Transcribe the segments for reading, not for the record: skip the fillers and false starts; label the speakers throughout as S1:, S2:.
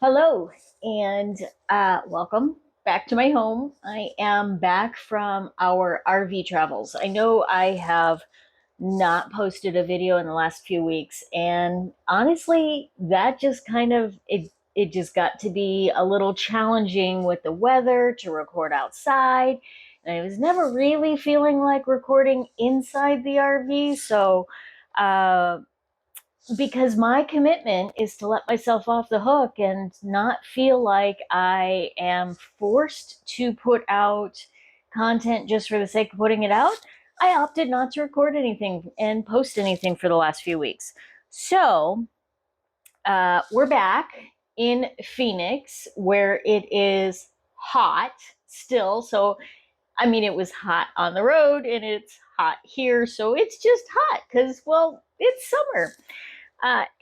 S1: Hello and welcome back to my home. I am back from our RV travels. I know I have not posted a video in the last few weeks, and honestly, that just kind of it just got to be a little challenging with the weather to record outside, and I was never really feeling like recording inside the RV, so uh, because my commitment is to let myself off the hook and not feel like I am forced to put out content just for the sake of putting it out. I opted not to record anything and post anything for the last few weeks. So we're back in Phoenix where it is hot still. So, I mean, it was hot on the road and it's hot here. So it's just hot because, well, it's summer.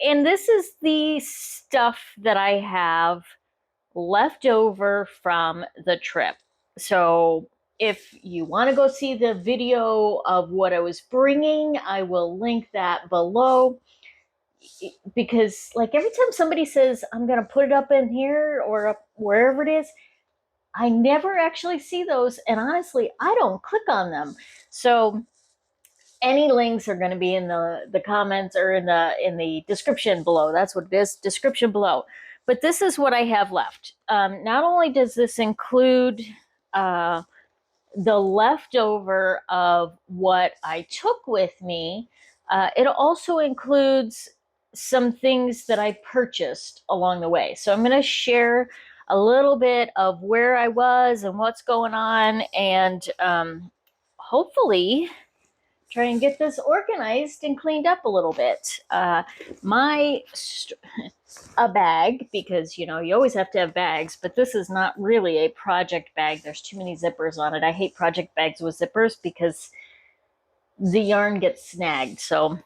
S1: And this is the stuff that I have left over from the trip. So if you want to go see the video of what I was bringing, I will link that below. Because, like, every time somebody says, I'm going to put it up in here or up wherever it is, I never actually see those. And honestly, I don't click on them. So any links are going to be in the comments or in the description below. That's what it is, description below. But this is what I have left. Not only does this include uh, the leftover of what I took with me, it also includes some things that I purchased along the way. So I'm going to share a little bit of where I was and what's going on, and hopefully try and get this organized and cleaned up a little bit. My a bag, because you know you always have to have bags, but this is not really a project bag. There's too many zippers on it. I hate project bags with zippers because the yarn gets snagged. So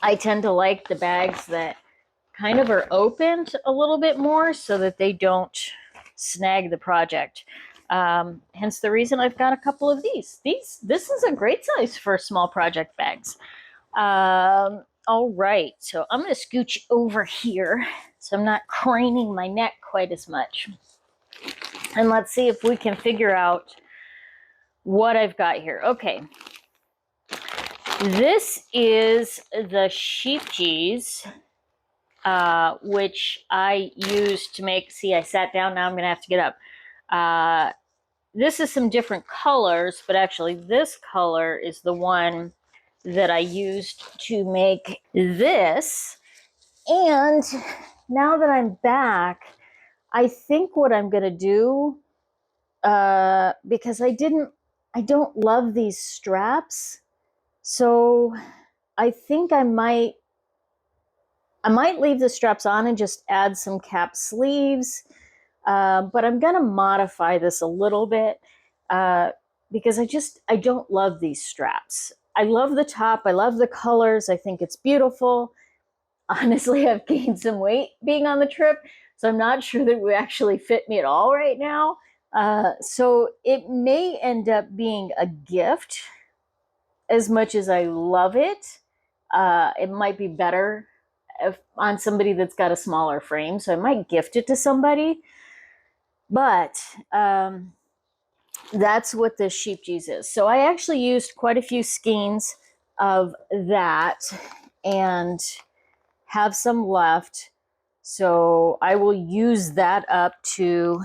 S1: I tend to like the bags that kind of are opened a little bit more so that they don't snag the project. Hence the reason I've got a couple of these. This is a great size for small project bags. All right, so I'm going to scooch over here so I'm not craning my neck quite as much. And let's see if we can figure out what I've got here. Okay, this is the sheep cheese, which I used to make. See, I sat down. Now I'm going to have to get up. This is some different colors, but actually this color is the one that I used to make this. And now that I'm back, I think what I'm going to do, because I don't love these straps, so I think I might leave the straps on and just add some cap sleeves. But I'm going to modify this a little bit because I don't love these straps. I love the top. I love the colors. I think it's beautiful. Honestly, I've gained some weight being on the trip, so I'm not sure that it would actually fit me at all right now. So it may end up being a gift as much as I love it. It might be better on somebody that's got a smaller frame, so I might gift it to somebody. But that's what this sheep cheese is. So I actually used quite a few skeins of that and have some left. So I will use that up to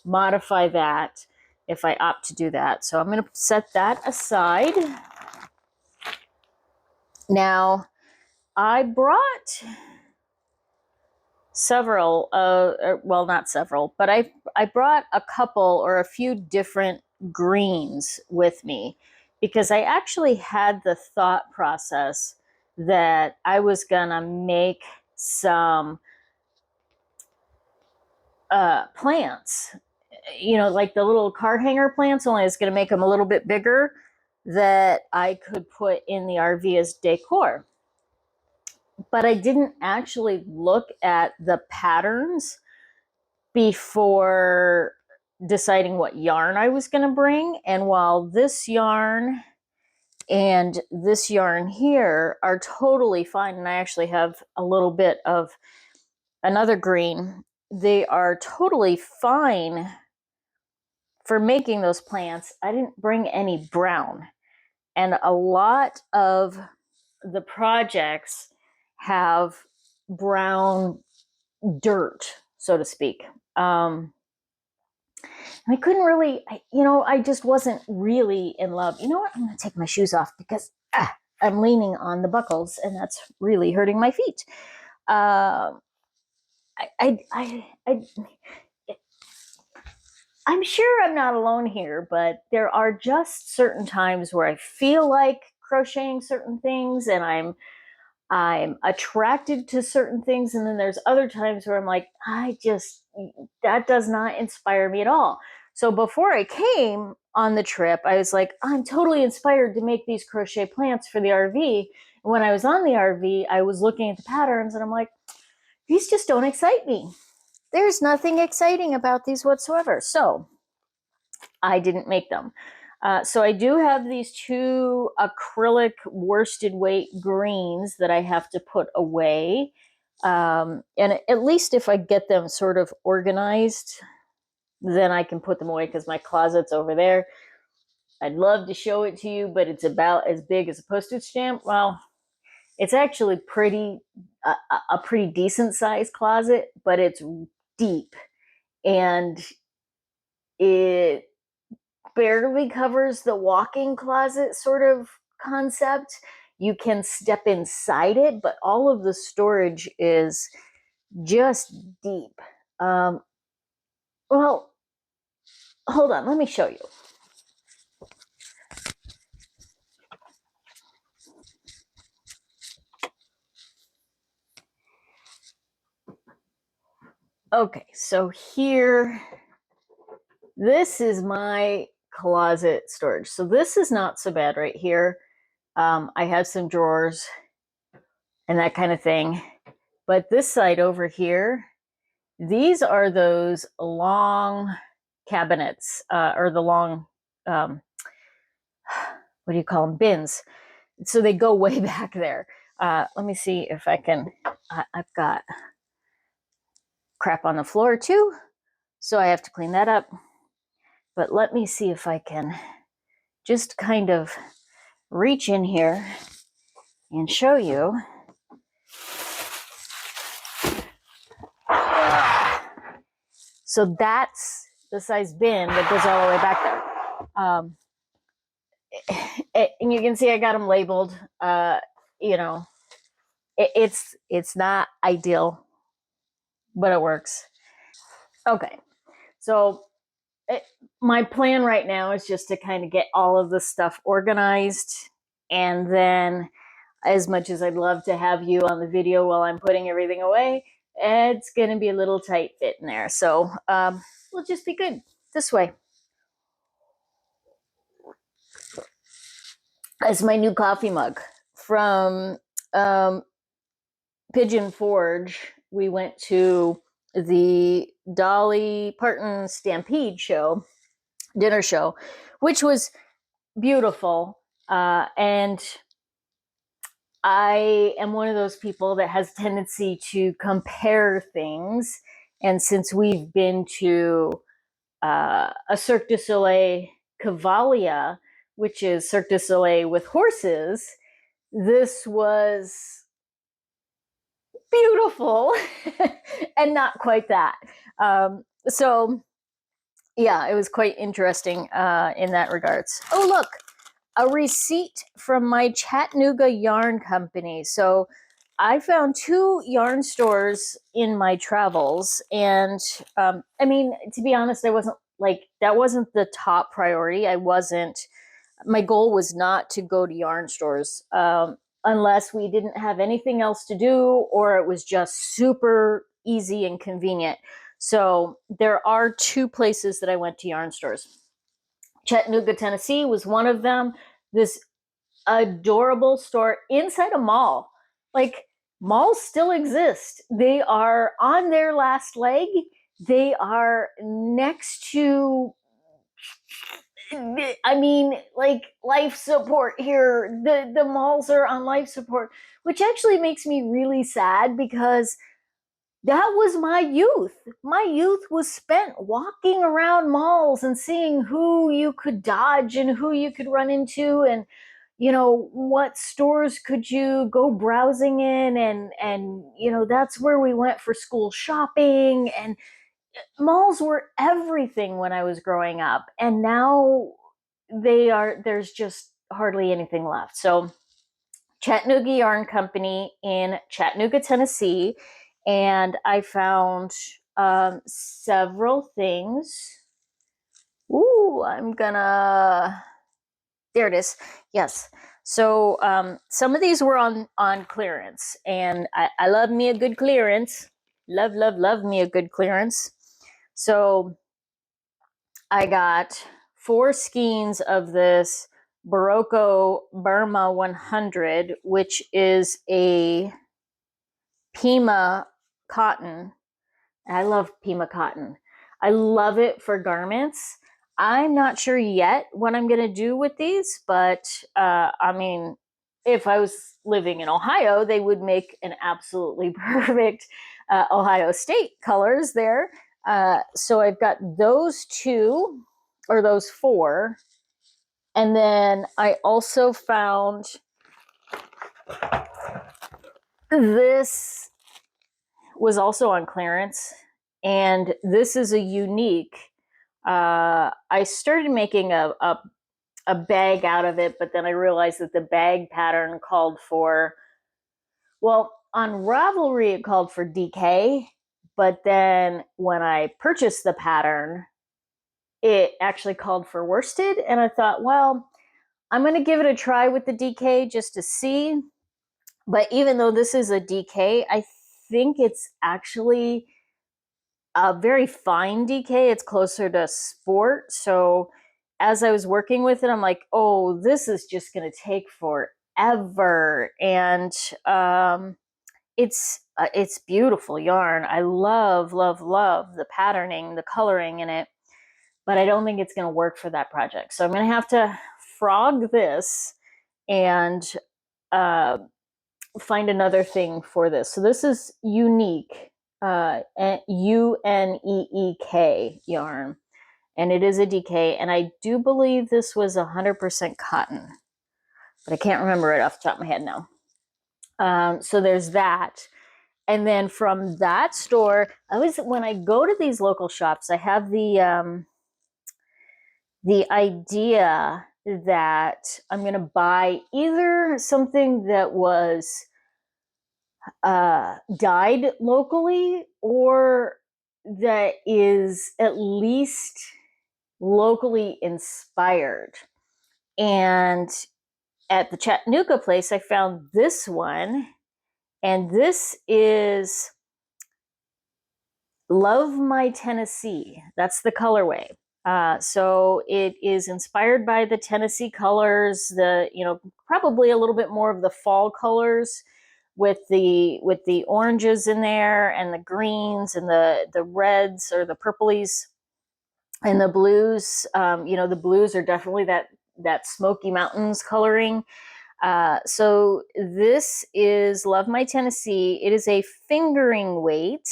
S1: modify that if I opt to do that. So I'm going to set that aside. Now, I brought several, well, not several, but I brought a couple or a few different greens with me because I actually had the thought process that I was gonna make some plants, you know, like the little car hanger plants, only I was gonna make them a little bit bigger that I could put in the RV as decor. But I didn't actually look at the patterns before deciding what yarn I was going to bring. And while this yarn and this yarn here are totally fine, and I actually have a little bit of another green. They are totally fine for making those plants. I didn't bring any brown. And a lot of the projects have brown dirt, so to speak. I couldn't really, I just wasn't really in love. You know what? I'm going to take my shoes off because I'm leaning on the buckles and that's really hurting my feet. Uh, I'm sure I'm not alone here, but there are just certain times where I feel like crocheting certain things and I'm attracted to certain things, and then there's other times where I'm like, that does not inspire me at all. So before I came on the trip, I was like, I'm totally inspired to make these crochet plants for the RV. And when I was on the RV, I was looking at the patterns and I'm like, these just don't excite me. There's nothing exciting about these whatsoever. So I didn't make them. So I do have these two acrylic worsted weight greens that I have to put away. And at least if I get them sort of organized, then I can put them away because my closet's over there. I'd love to show it to you, but it's about as big as a postage stamp. Well, it's actually a pretty decent sized closet, but it's deep and it barely covers the walk-in closet sort of concept. You can step inside it, but all of the storage is just deep. Well, hold on, let me show you. Okay, so here, this is my closet storage. So this is not so bad right here. I have some drawers and that kind of thing. But this side over here, these are those long cabinets or the long, what do you call them, bins. So they go way back there. Let me see if I can, I've got crap on the floor too. So I have to clean that up. But let me see if I can just kind of reach in here and show you. So that's the size bin that goes all the way back there. And you can see I got them labeled. It's not ideal, but it works. Okay, so my plan right now is just to kind of get all of this stuff organized, and then as much as I'd love to have you on the video while I'm putting everything away, it's going to be a little tight fit in there. So we'll just be good this way. As my new coffee mug from Pigeon Forge. We went to the Dolly Parton Stampede show, dinner show, which was beautiful. And I am one of those people that has a tendency to compare things. And since we've been to a Cirque du Soleil Cavalia, which is Cirque du Soleil with horses, this was beautiful and not quite that. So yeah, it was quite interesting in that regards. Oh, look, a receipt from my Chattanooga yarn company. So I found 2 yarn stores in my travels. And I mean, to be honest, that wasn't the top priority. My goal was not to go to yarn stores unless we didn't have anything else to do or it was just super easy and convenient. So there are 2 places that I went to yarn stores. Chattanooga, Tennessee was one of them. This adorable store inside a mall. Like, malls still exist. They are on their last leg. They are next to, I mean, like, life support here. The malls are on life support, which actually makes me really sad because that was my youth. My youth was spent walking around malls and seeing who you could dodge and who you could run into, and what stores could you go browsing in, and that's where we went for school shopping, and malls were everything when I was growing up, and now there's just hardly anything left. So Chattanooga Yarn Company in Chattanooga, Tennessee, and I found several things. Ooh, I'm gonna. There it is. Yes. So some of these were on clearance, and I love me a good clearance. Love, love, love me a good clearance. So I got 4 skeins of this Barocco Burma 100, which is a Pima cotton. I love Pima cotton. I love it for garments. I'm not sure yet what I'm going to do with these, but I mean, if I was living in Ohio, they would make an absolutely perfect Ohio State colors there. So I've got those 2 or those 4. And then I also found this was also on clearance, and this is a unique. I started making a bag out of it, but then I realized that the bag pattern called for, well, on Ravelry it called for DK, but then when I purchased the pattern, it actually called for worsted, and I thought, well, I'm going to give it a try with the DK just to see. But even though this is a DK, I think it's actually a very fine DK. It's closer to sport. So as I was working with it, I'm like, oh, this is just going to take forever. And it's beautiful yarn. I love, love, love the patterning, the coloring in it. But I don't think it's going to work for that project. So I'm going to have to frog this and find another thing for this. So this is unique, Uneek yarn, and it is a DK. And I do believe this was 100% cotton, but I can't remember it off the top of my head now. So there's that. And then from that store, when I go to these local shops, I have the idea that I'm going to buy either something that was dyed locally, or that is at least locally inspired. And at the Chattanooga place, I found this one, and this is Love My Tennessee. That's the colorway. So it is inspired by the Tennessee colors, probably a little bit more of the fall colors, with the oranges in there, and the greens, and the reds or the purplies, and the blues. The blues are definitely that Smoky Mountains coloring. So this is Love My Tennessee. It is a fingering weight,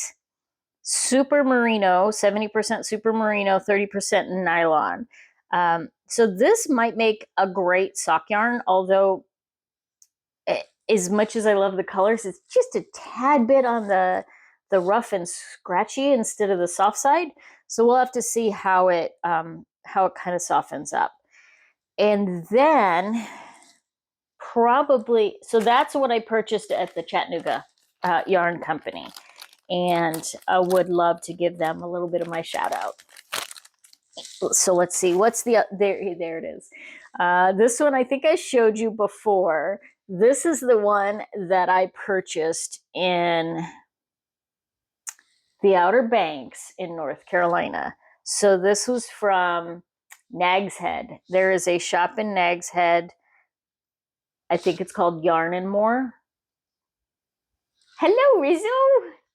S1: super merino, 70% super merino, 30% nylon. So this might make a great sock yarn, although as much as I love the colors, it's just a tad bit on the rough and scratchy instead of the soft side. So we'll have to see how it kind of softens up. And then so that's what I purchased at the Chattanooga Yarn Company. And I would love to give them a little bit of my shout out. So let's see, what's there it is. This one I think I showed you before. This is the one that I purchased in the Outer Banks in North Carolina. So this was from Nag's Head. There is a shop in Nag's Head. I think it's called Yarn and More. Hello, Rizzo.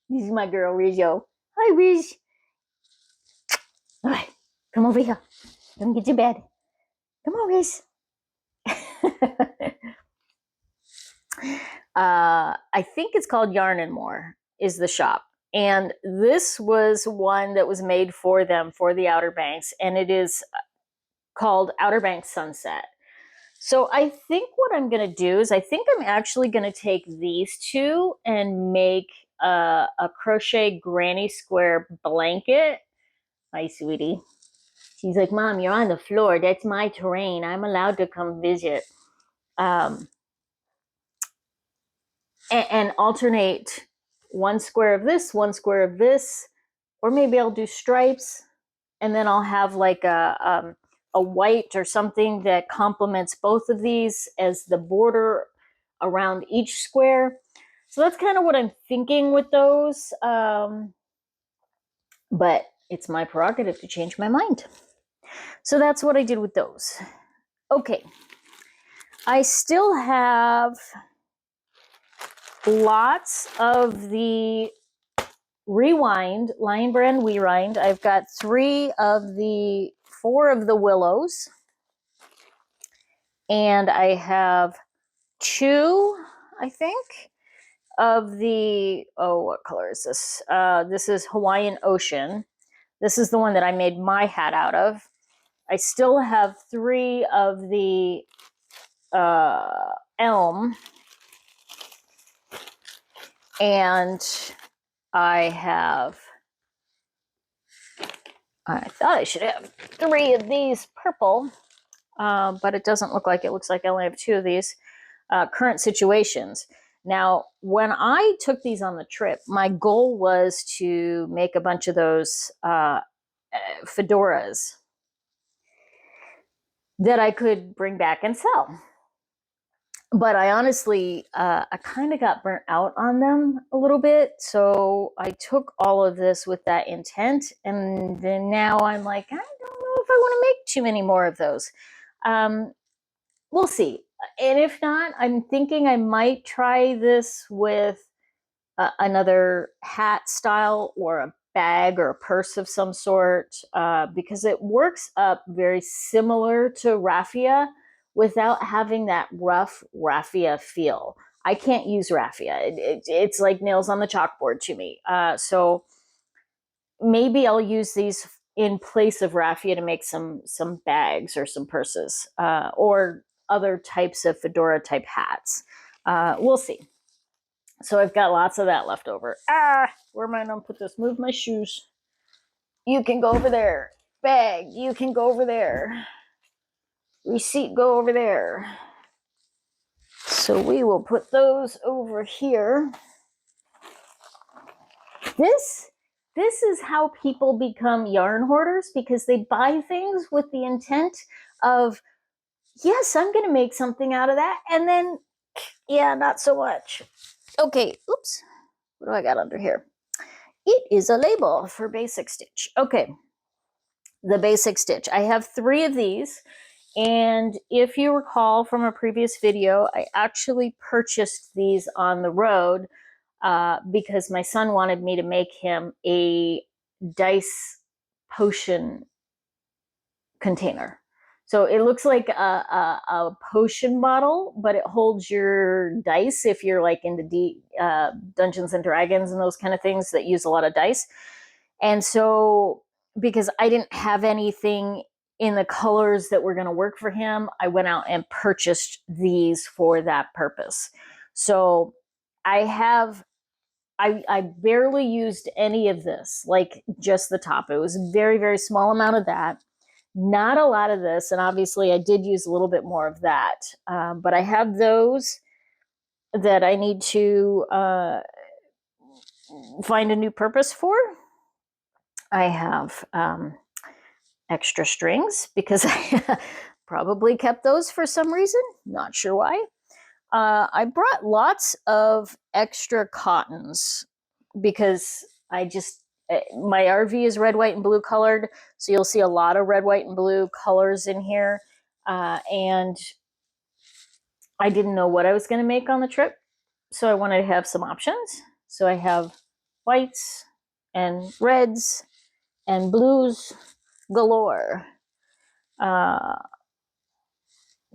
S1: This is my girl, Rizzo. Hi, Riz. All right, come over here. Come get to bed. Come on, Riz. I think it's called Yarn and More is the shop. And this was one that was made for them for the Outer Banks, and it is called Outer Banks Sunset. So I think what I'm going to do is I think I'm actually going to take these two and make a crochet granny square blanket. Hi, sweetie. She's like, Mom, you're on the floor. That's my terrain. I'm allowed to come visit. And alternate one square of this, one square of this, or maybe I'll do stripes, and then I'll have like a white or something that complements both of these as the border around each square. So that's kind of what I'm thinking with those. But it's my prerogative to change my mind. So that's what I did with those. Okay. I still have lots of the Rewind, Lion Brand Rewind. I've got 4 of the willows. And I have 2, I think, of the, oh, what color is this? This is Hawaiian Ocean. This is the one that I made my hat out of. I still have 3 of the elm. And I thought I should have 3 of these purple, but it doesn't look like it. It looks like I only have 2 of these. Current situations. Now, when I took these on the trip, my goal was to make a bunch of those fedoras that I could bring back and sell. But I honestly, I kind of got burnt out on them a little bit. So I took all of this with that intent. And then now I'm like, I don't know if I want to make too many more of those. We'll see. And if not, I'm thinking I might try this with another hat style or a bag or a purse of some sort, because it works up very similar to raffia without having that rough raffia feel. I can't use raffia. It's like nails on the chalkboard to me. So maybe I'll use these in place of raffia to make some bags or some purses, or other types of fedora type hats. We'll see. So I've got lots of that left over. Where am I going to put this? Move my shoes. You can go over there. Bag, you can go over there. Receipt, go over there. So we will put those over here. This is how people become yarn hoarders, because they buy things with the intent of, yes, I'm going to make something out of that. And then, yeah, not so much. Okay, oops. What do I got under here? It is a label for Basic Stitch. Okay, the Basic Stitch. I have 3 of these. And if you recall from a previous video, I actually purchased these on the road because my son wanted me to make him a dice potion container. So it looks like a potion bottle, but it holds your dice if you're like into Dungeons and Dragons and those kind of things that use a lot of dice. And so because I didn't have anything in the colors that were going to work for him, I went out and purchased these for that purpose. So I barely used any of this, like just the top. It was a very, very small amount of that. Not a lot of this, and obviously I did use a little bit more of that. But I have those that I need to find a new purpose for. I have extra strings because I probably kept those for some reason. Not sure why. I brought lots of extra cottons because my RV is red, white, and blue colored. So you'll see a lot of red, white, and blue colors in here. And I didn't know what I was going to make on the trip. So I wanted to have some options. So I have whites and reds and blues galore.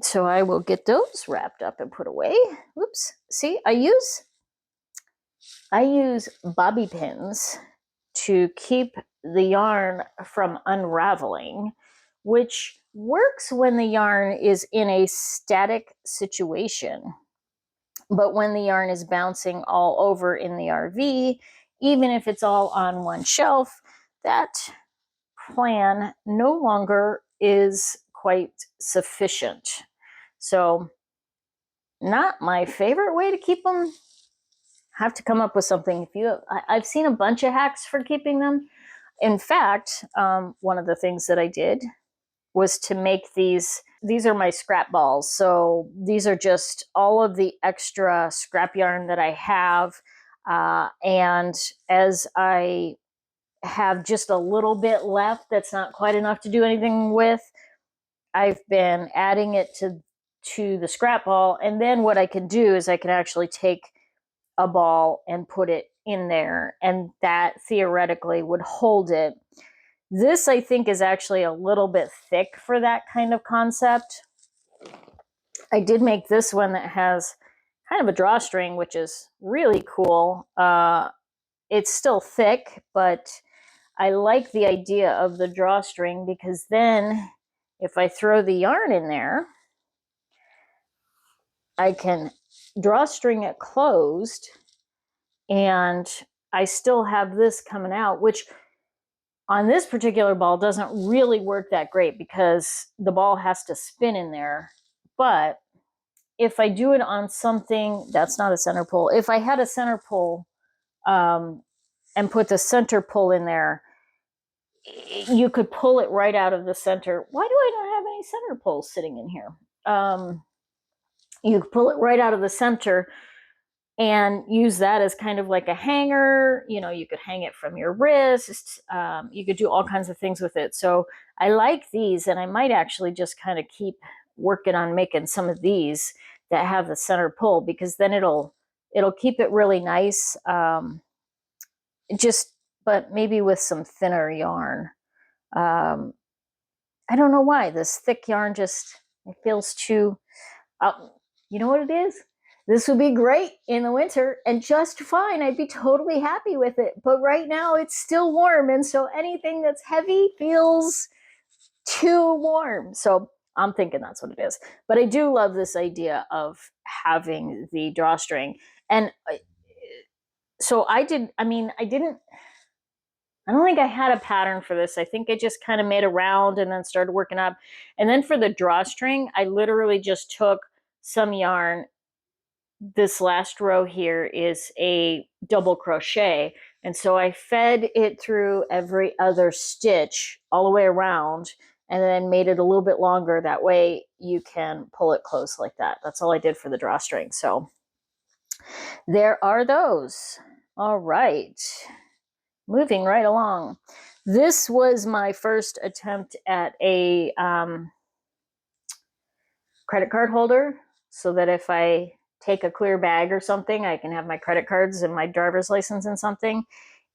S1: So I will get those wrapped up and put away. Oops. See, I use I use bobby pins to keep the yarn from unraveling, which works when the yarn is in a static situation. But when the yarn is bouncing all over in the RV, even if it's all on one shelf, that plan no longer is quite sufficient. So, not my favorite way to keep them. Have to come up with something. I've seen a bunch of hacks for keeping them. In fact, one of the things that I did was to make these. These are my scrap balls. So these are just all of the extra scrap yarn that I have. And as I have just a little bit left that's not quite enough to do anything with, I've been adding it to the scrap ball. And then what I can do is I can actually take a ball and put it in there, and that theoretically would hold it. This, I think, is actually a little bit thick for that kind of concept. I did make this one that has kind of a drawstring, which is really cool. It's still thick, but I like the idea of the drawstring because then if I throw the yarn in there, I can drawstring it closed, and I still have this coming out, which on this particular ball doesn't really work that great because the ball has to spin in there. But if I do it on something that's not a center pull, if I had a center pull and put the center pull in there, you could pull it right out of the center. Why do I not have any center pulls sitting in here? You could pull it right out of the center and use that as kind of like a hanger. You know, you could hang it from your wrist. You could do all kinds of things with it. So I like these, and I might actually just kind of keep working on making some of these that have the center pull, because then it'll keep it really nice. But maybe with some thinner yarn. I don't know why this thick yarn just, it feels too. You know what it is? This would be great in the winter and just fine. I'd be totally happy with it. But right now it's still warm, and so anything that's heavy feels too warm. So I'm thinking that's what it is. But I do love this idea of having the drawstring. And so I don't think I had a pattern for this. I think I just kind of made a round and then started working up. And then for the drawstring, I literally just took some yarn. This last row here is a double crochet. And so I fed it through every other stitch all the way around, and then made it a little bit longer. That way you can pull it close like that. That's all I did for the drawstring. So there are those. All right. Moving right along. This was my first attempt at a credit card holder, so that if I take a clear bag or something, I can have my credit cards and my driver's license and something.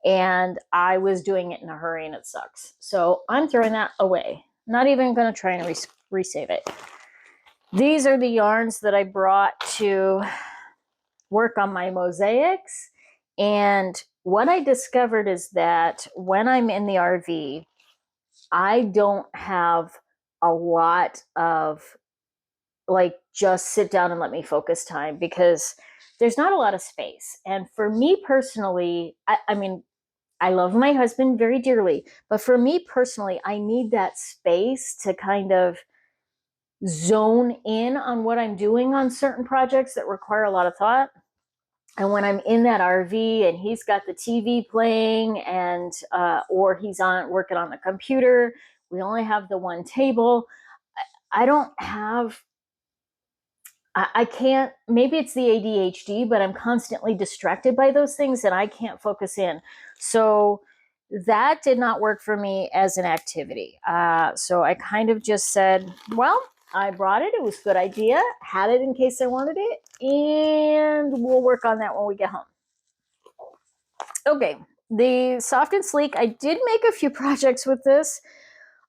S1: And I was doing it in a hurry and it sucks. So I'm throwing that away. Not even going to try and resave it. These are the yarns that I brought to work on my mosaics. And what I discovered is that when I'm in the RV, I don't have a lot of like just sit down and let me focus time, because there's not a lot of space. And for me personally, I mean, I love my husband very dearly, but for me personally, I need that space to kind of zone in on what I'm doing on certain projects that require a lot of thought. And when I'm in that RV and he's got the TV playing, and or he's on working on the computer, we only have the one table. I don't have. I can't. Maybe it's the ADHD, but I'm constantly distracted by those things, and I can't focus in. So that did not work for me as an activity. So I kind of just said, well, I brought it. It was a good idea. Had it in case I wanted it. And we'll work on that when we get home. Okay, the Soft and Sleek. I did make a few projects with this,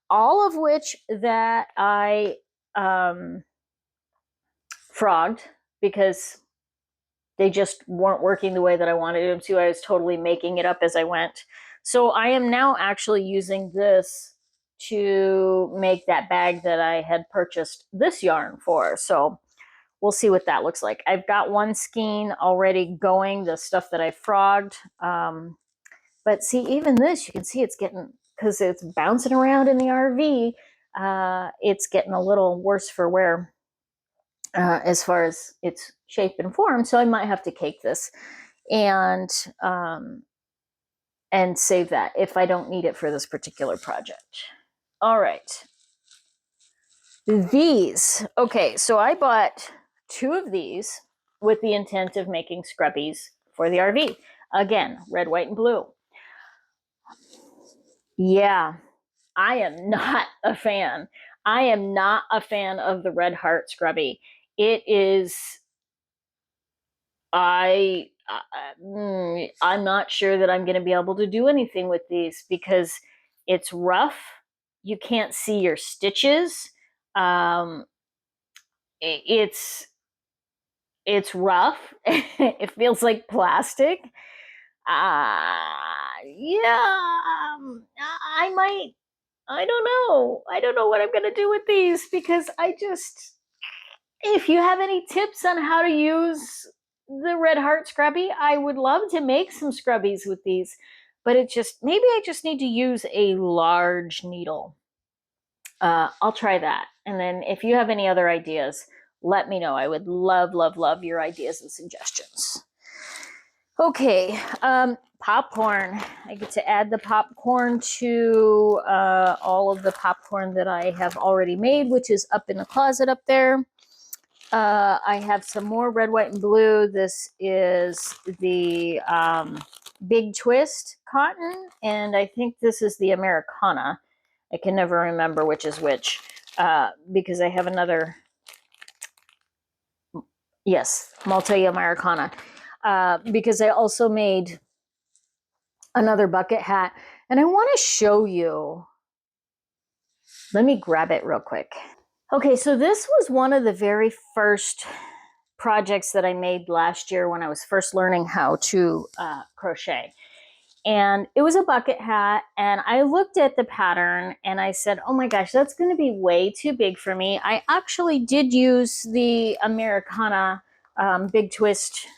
S1: all of which that I frogged, because They just weren't working the way that I wanted them to. I was totally making it up as I went. So I am now actually using this to make that bag that I had purchased this yarn for. So we'll see what that looks like. I've got one skein already going, the stuff that I frogged. But see, even this, you can see it's getting, because it's bouncing around in the RV, it's getting a little worse for wear as far as its shape and form. So I might have to cake this and save that if I don't need it for this particular project. All right. These. Okay, so I bought 2 of these with the intent of making scrubbies for the RV. Again, red, white, and blue. Yeah, I am not a fan. I am not a fan of the red heart scrubby. It is, I'm not sure that I'm going to be able to do anything with these because it's rough. You can't see your stitches. It's rough. It feels like plastic. Yeah, I don't know. I don't know what I'm going to do with these because if you have any tips on how to use the red heart scrubby, I would love to make some scrubbies with these. But maybe I just need to use a large needle. I'll try that. And then if you have any other ideas, let me know. I would love, love, love your ideas and suggestions. Okay, popcorn. I get to add the popcorn to all of the popcorn that I have already made, which is up in the closet up there. I have some more red, white, and blue. This is the Big Twist cotton, and I think this is the Americana. I can never remember which is which because I have another, yes, multi-Americana. Because I also made another bucket hat, and I want to show you. Let me grab it real quick. Okay, so this was one of the very first projects that I made last year when I was first learning how to crochet. And it was a bucket hat, and I looked at the pattern and I said, oh my gosh, that's going to be way too big for me. I actually did use the Americana Big Twist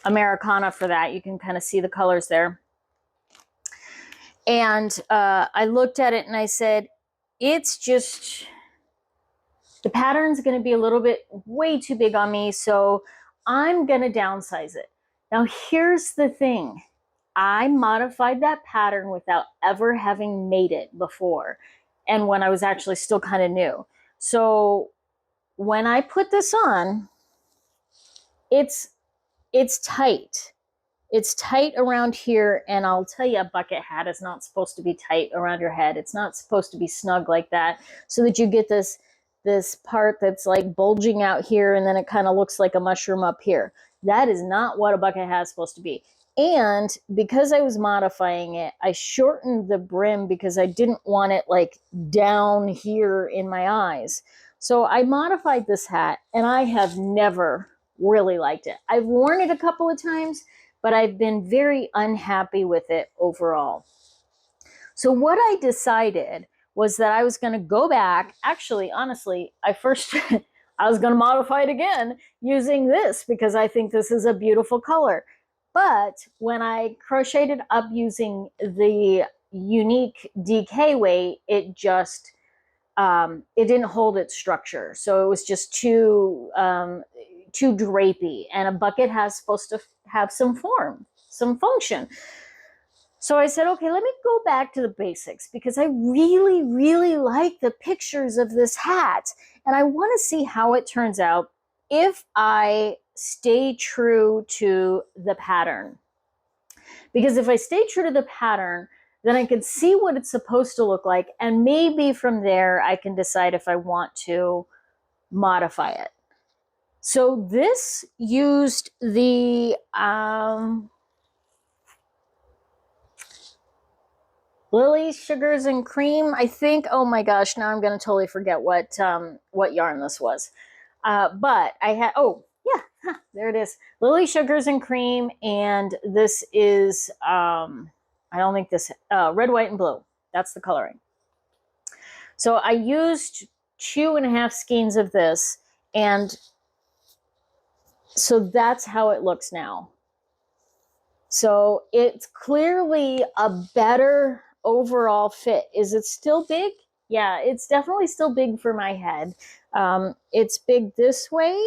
S1: Americana for that. You can kind of see the colors there. And I looked at it and I said, it's just, the pattern's going to be a little bit way too big on me, so I'm going to downsize it. Now, here's the thing. I modified that pattern without ever having made it before, and when I was actually still kind of new. So when I put this on, it's tight. It's tight around here, and I'll tell you, a bucket hat is not supposed to be tight around your head. It's not supposed to be snug like that, so that you get this part that's like bulging out here, and then it kind of looks like a mushroom up here. That is not what a bucket hat is supposed to be. And because I was modifying it, I shortened the brim because I didn't want it like down here in my eyes. So I modified this hat, and I have never really liked it. I've worn it a couple of times, but I've been very unhappy with it overall. So what I decided was that I was going to go back. Actually, honestly, I was going to modify it again using this because I think this is a beautiful color. But when I crocheted up using the unique DK weight, it just, it didn't hold its structure. So it was just too drapey, and a bucket has supposed to have some form, some function. So I said, okay, let me go back to the basics because I really, really like the pictures of this hat, and I want to see how it turns out if I stay true to the pattern. Because if I stay true to the pattern, then I can see what it's supposed to look like, and maybe from there I can decide if I want to modify it. So this used the Lily's Sugars and Cream, I think. Oh my gosh, now I'm going to totally forget what yarn this was. But I had, oh yeah, There it is. Lily Sugars and Cream, and this is, I don't think this, red, white, and blue. That's the coloring. So I used 2.5 skeins of this, and so that's how it looks now. So it's clearly a better overall fit. Is it still big? Yeah, it's definitely still big for my head. It's big this way,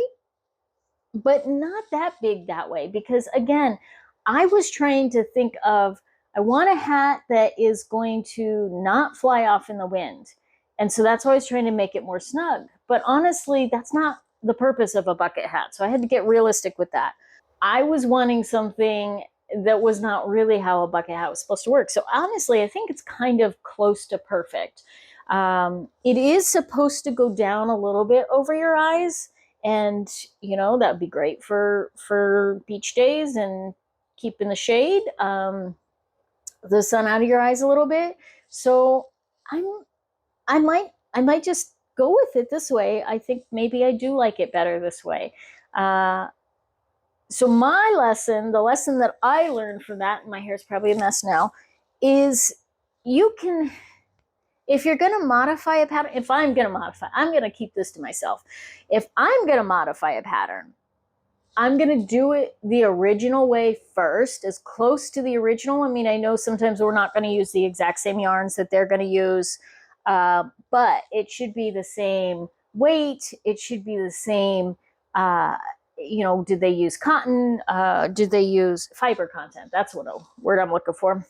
S1: but not that big that way, because again, I was trying to think of, I want a hat that is going to not fly off in the wind. And so that's why I was trying to make it more snug. But honestly, that's not the purpose of a bucket hat. So I had to get realistic with that. I was wanting something that was not really how a bucket hat was supposed to work. So honestly, I think it's kind of close to perfect. It is supposed to go down a little bit over your eyes, and you know that'd be great for beach days and keeping the shade, the sun out of your eyes a little bit. So I might just go with it this way. I think maybe I do like it better this way. So my lesson, the lesson that I learned from that, and my hair's probably a mess now, is you can, if you're going to modify a pattern, if I'm going to modify, I'm going to keep this to myself. If I'm going to modify a pattern, I'm going to do it the original way first, as close to the original. I mean, I know sometimes we're not going to use the exact same yarns that they're going to use, but it should be the same weight. It should be the same, did they use cotton? Did they use fiber content? That's what a word I'm looking for.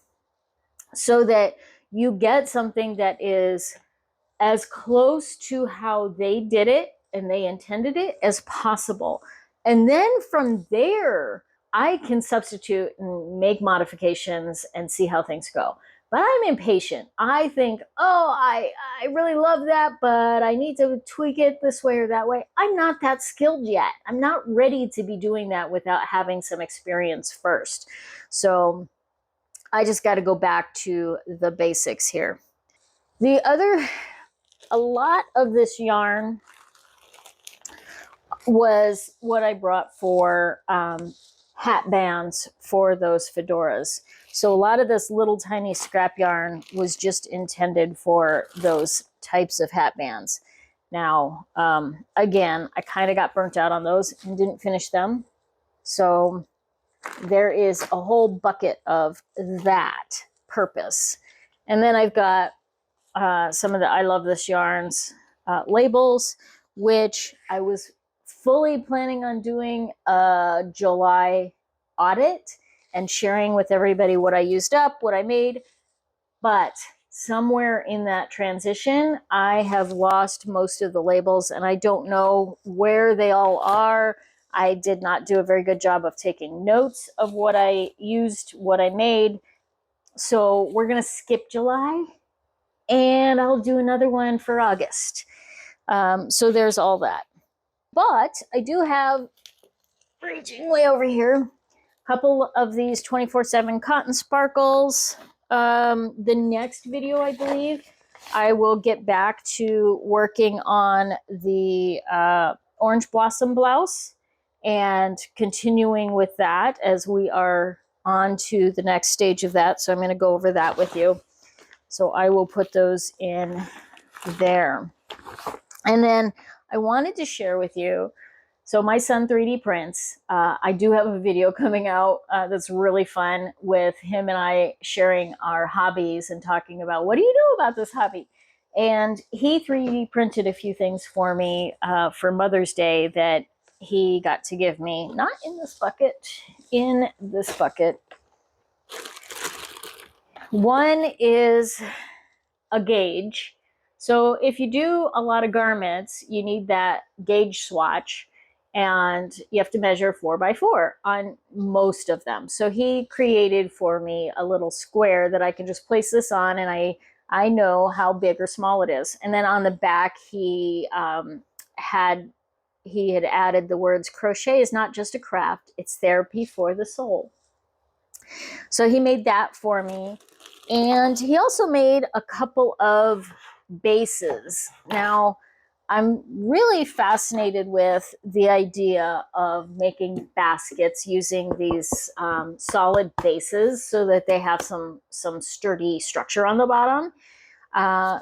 S1: So that you get something that is as close to how they did it and they intended it as possible. And then from there, I can substitute and make modifications and see how things go. But I'm impatient. I think, oh, I really love that, but I need to tweak it this way or that way. I'm not that skilled yet. I'm not ready to be doing that without having some experience first. So I just got to go back to the basics here. A lot of this yarn was what I brought for hat bands for those fedoras. So a lot of this little tiny scrap yarn was just intended for those types of hat bands. Now, again, I kind of got burnt out on those and didn't finish them. So there is a whole bucket of that purpose. And then I've got some of the I Love This Yarns labels, which I was fully planning on doing a July audit and sharing with everybody what I used up, what I made. But somewhere in that transition, I have lost most of the labels and I don't know where they all are. I did not do a very good job of taking notes of what I used, what I made. So we're going to skip July and I'll do another one for August. So there's all that. But I do have, reaching way over here, a couple of these 24/7 cotton sparkles. The next video, I believe, I will get back to working on the orange blossom blouse and continuing with that as we are on to the next stage of that. So I'm going to go over that with you. So I will put those in there. And then I wanted to share with you, so my son 3D prints. I do have a video coming out that's really fun with him and I sharing our hobbies and talking about what do you know about this hobby. And he 3D printed a few things for me for Mother's Day that he got to give me, not in this bucket, in this bucket. One is a gauge. So if you do a lot of garments, you need that gauge swatch and you have to measure 4x4 on most of them. So he created for me a little square that I can just place this on and I know how big or small it is. And then on the back, he had added the words, crochet is not just a craft, it's therapy for the soul. So he made that for me. And he also made a couple of bases. Now, I'm really fascinated with the idea of making baskets using these solid bases so that they have some sturdy structure on the bottom.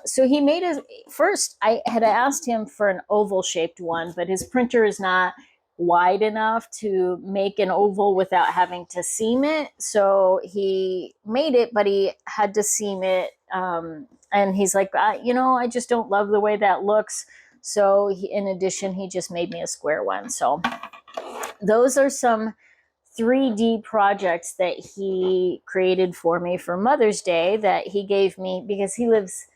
S1: So he made his first. I had asked him for an oval shaped one, but his printer is not wide enough to make an oval without having to seam it. So he made it, but he had to seam it. And he's like, I just don't love the way that looks. So in addition, he just made me a square one. So those are some 3D projects that he created for me for Mother's Day that he gave me because he lives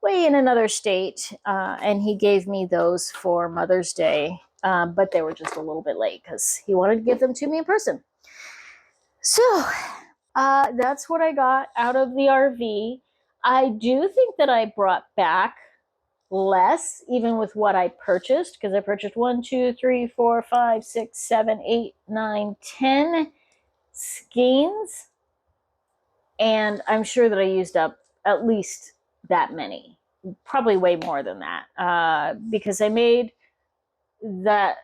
S1: way in another state, and he gave me those for Mother's Day, but they were just a little bit late because he wanted to give them to me in person. So that's what I got out of the RV. I do think that I brought back less, even with what I purchased, because I purchased 1, 2, 3, 4, 5, 6, 7, 8, 9, 10 skeins, and I'm sure that I used up at least that many, probably way more than that, because I made the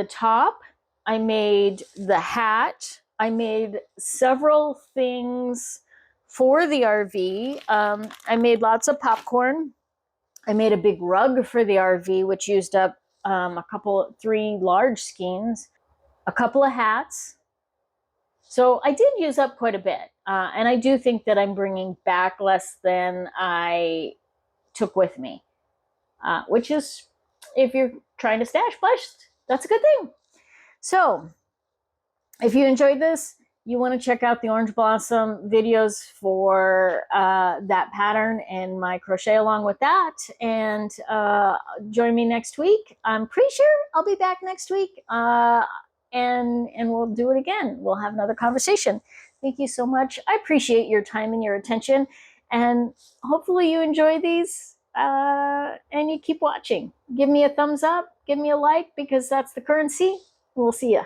S1: top, I made the hat, I made several things for the RV. I made lots of popcorn. I made a big rug for the RV, which used up 3 large skeins, a couple of hats. So I did use up quite a bit. And I do think that I'm bringing back less than I took with me, which is, if you're trying to stash plush, that's a good thing. So if you enjoyed this, you want to check out the Orange Blossom videos for that pattern and my crochet along with that. And join me next week. I'm pretty sure I'll be back next week. And we'll do it again. We'll have another conversation. Thank you so much. I appreciate your time and your attention. And hopefully you enjoy these and you keep watching. Give me a thumbs up. Give me a like, because that's the currency. We'll see ya.